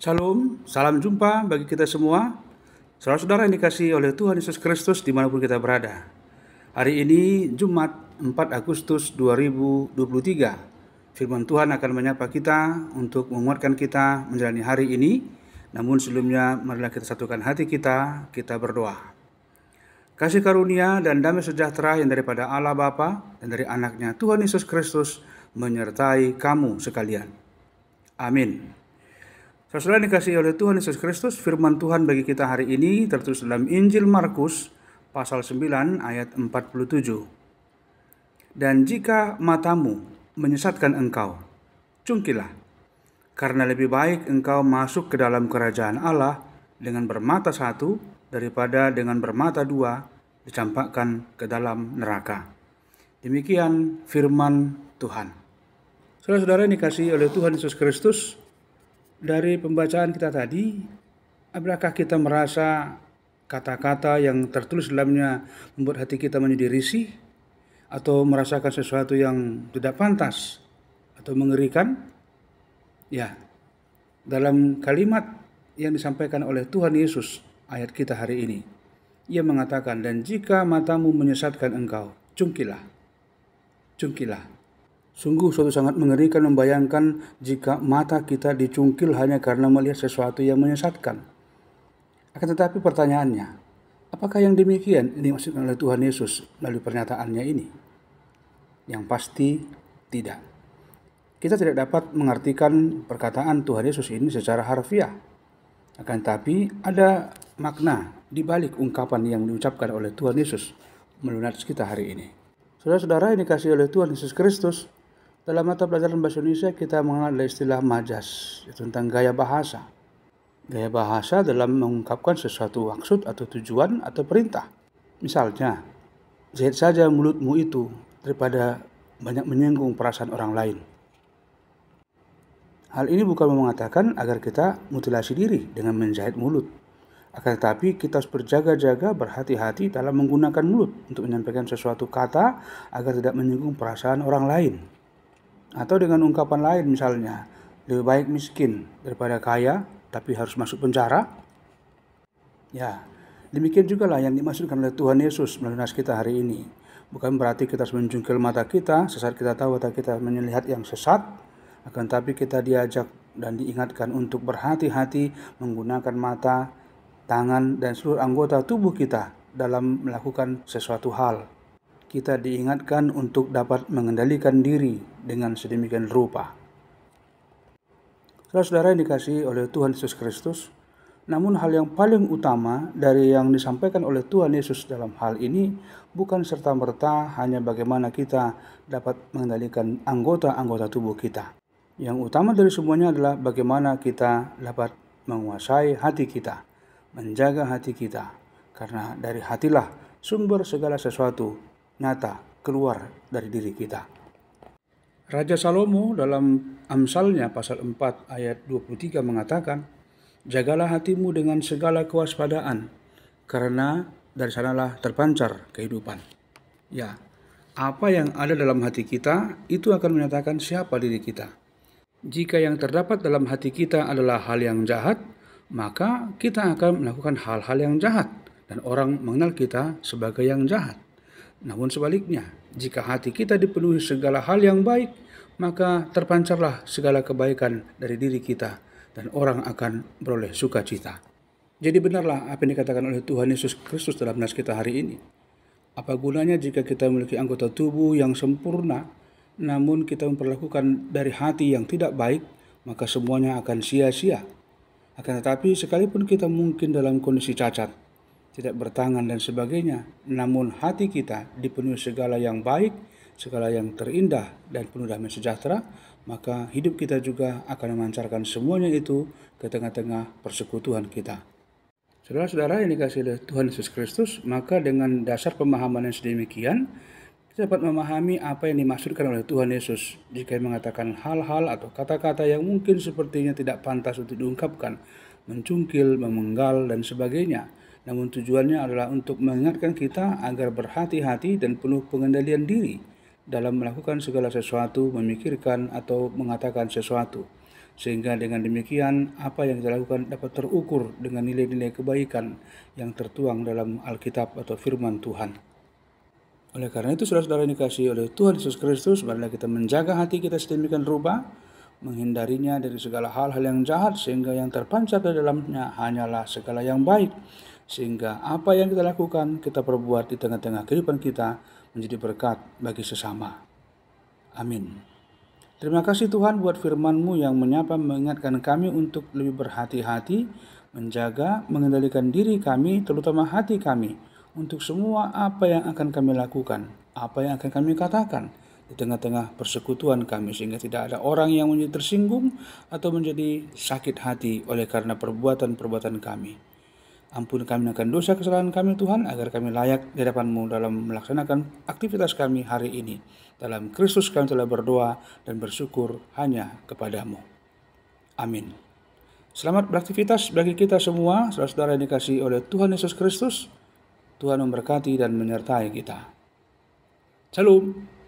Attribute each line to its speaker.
Speaker 1: Shalom, salam jumpa bagi kita semua. Saudara-saudara yang dikasihi oleh Tuhan Yesus Kristus dimanapun kita berada. Hari ini Jumat 4 Agustus 2023. Firman Tuhan akan menyapa kita untuk menguatkan kita menjalani hari ini. Namun sebelumnya marilah kita satukan hati kita berdoa. Kasih karunia dan damai sejahtera yang daripada Allah Bapa dan dari anaknya Tuhan Yesus Kristus menyertai kamu sekalian. Amin. Saudara dikasihi oleh Tuhan Yesus Kristus, firman Tuhan bagi kita hari ini tertulis dalam Injil Markus pasal 9 ayat 47. Dan jika matamu menyesatkan engkau, cungkilah, karena lebih baik engkau masuk ke dalam kerajaan Allah dengan bermata satu daripada dengan bermata dua dicampakkan ke dalam neraka. Demikian firman Tuhan. Saudara-saudara yang dikasihi oleh Tuhan Yesus Kristus, dari pembacaan kita tadi, apakah kita merasa kata-kata yang tertulis dalamnya membuat hati kita menjadi risih atau merasakan sesuatu yang tidak pantas atau mengerikan? Ya, dalam kalimat yang disampaikan oleh Tuhan Yesus ayat kita hari ini, Ia mengatakan, dan jika matamu menyesatkan engkau, cungkilah. Sungguh suatu sangat mengerikan membayangkan jika mata kita dicungkil hanya karena melihat sesuatu yang menyesatkan. Akan tetapi pertanyaannya, apakah yang demikian ini dimaksudkan oleh Tuhan Yesus melalui pernyataannya ini? Yang pasti tidak. Kita tidak dapat mengartikan perkataan Tuhan Yesus ini secara harfiah. Akan tetapi ada makna di balik ungkapan yang diucapkan oleh Tuhan Yesus melalui nats kita hari ini. Saudara-saudara yang dikasihi oleh Tuhan Yesus Kristus, dalam mata pelajaran bahasa Indonesia kita mengenal istilah majas, itu tentang gaya bahasa. Gaya bahasa dalam mengungkapkan sesuatu maksud atau tujuan atau perintah. Misalnya, jahit saja mulutmu itu daripada banyak menyinggung perasaan orang lain. Hal ini bukan mengatakan agar kita mutilasi diri dengan menjahit mulut. Akan tetapi kita harus berjaga-jaga, berhati-hati dalam menggunakan mulut untuk menyampaikan sesuatu kata agar tidak menyinggung perasaan orang lain. Atau dengan ungkapan lain misalnya, lebih baik miskin daripada kaya tapi harus masuk penjara. Ya, demikian juga lah yang dimaksudkan oleh Tuhan Yesus melalui nas kita hari ini. Bukan berarti kita harus menjungkil mata kita sesaat kita tahu atau kita melihat yang sesat. Akan tapi kita diajak dan diingatkan untuk berhati-hati menggunakan mata, tangan, dan seluruh anggota tubuh kita dalam melakukan sesuatu hal. Kita diingatkan untuk dapat mengendalikan diri dengan sedemikian rupa. Saudara-saudara yang dikasihi oleh Tuhan Yesus Kristus, namun hal yang paling utama dari yang disampaikan oleh Tuhan Yesus dalam hal ini bukan serta-merta hanya bagaimana kita dapat mengendalikan anggota-anggota tubuh kita. Yang utama dari semuanya adalah bagaimana kita dapat menguasai hati kita, menjaga hati kita, karena dari hatilah sumber segala sesuatu nyata keluar dari diri kita. Raja Salomo dalam Amsalnya pasal 4 ayat 23 mengatakan, jagalah hatimu dengan segala kewaspadaan, karena dari sanalah terpancar kehidupan. Ya, apa yang ada dalam hati kita itu akan menyatakan siapa diri kita. Jika yang terdapat dalam hati kita adalah hal yang jahat, maka kita akan melakukan hal-hal yang jahat dan orang mengenal kita sebagai yang jahat. Namun sebaliknya, jika hati kita dipenuhi segala hal yang baik, maka terpancarlah segala kebaikan dari diri kita dan orang akan beroleh sukacita. Jadi benarlah apa yang dikatakan oleh Tuhan Yesus Kristus dalam nas kita hari ini. Apa gunanya jika kita memiliki anggota tubuh yang sempurna, namun kita memperlakukan dari hati yang tidak baik, maka semuanya akan sia-sia. Akan tetapi sekalipun kita mungkin dalam kondisi cacat, tidak bertangan dan sebagainya, namun hati kita dipenuhi segala yang baik, segala yang terindah dan penuh damai sejahtera, maka hidup kita juga akan memancarkan semuanya itu ke tengah-tengah persekutuan kita. Saudara-saudara yang dikasihi oleh Tuhan Yesus Kristus, maka dengan dasar pemahaman yang sedemikian, kita dapat memahami apa yang dimaksudkan oleh Tuhan Yesus jika mengatakan hal-hal atau kata-kata yang mungkin sepertinya tidak pantas untuk diungkapkan, mencungkil, memenggal, dan sebagainya. Namun tujuannya adalah untuk mengingatkan kita agar berhati-hati dan penuh pengendalian diri dalam melakukan segala sesuatu, memikirkan atau mengatakan sesuatu. sehingga dengan demikian apa yang kita lakukan dapat terukur dengan nilai-nilai kebaikan yang tertuang dalam Alkitab atau firman Tuhan. Oleh karena itu, saudara-saudara yang dikasihi oleh Tuhan Yesus Kristus, marilah kita menjaga hati kita sedemikian rupa, menghindarinya dari segala hal-hal yang jahat, sehingga yang terpancar di dalamnya hanyalah segala yang baik. Sehingga apa yang kita lakukan, kita perbuat di tengah-tengah kehidupan kita menjadi berkat bagi sesama. Amin. Terima kasih Tuhan buat firman-Mu yang menyapa mengingatkan kami untuk lebih berhati-hati, menjaga, mengendalikan diri kami, terutama hati kami, untuk semua apa yang akan kami lakukan, apa yang akan kami katakan di tengah-tengah persekutuan kami, sehingga tidak ada orang yang menjadi tersinggung atau menjadi sakit hati oleh karena perbuatan-perbuatan kami. Ampuni kami akan dosa kesalahan kami Tuhan, agar kami layak di hadapan-Mu dalam melaksanakan aktivitas kami hari ini. Dalam Kristus kami telah berdoa dan bersyukur hanya kepada-Mu. Amin. Selamat beraktivitas bagi kita semua, saudara-saudara yang dikasihi oleh Tuhan Yesus Kristus. Tuhan memberkati dan menyertai kita. Shalom.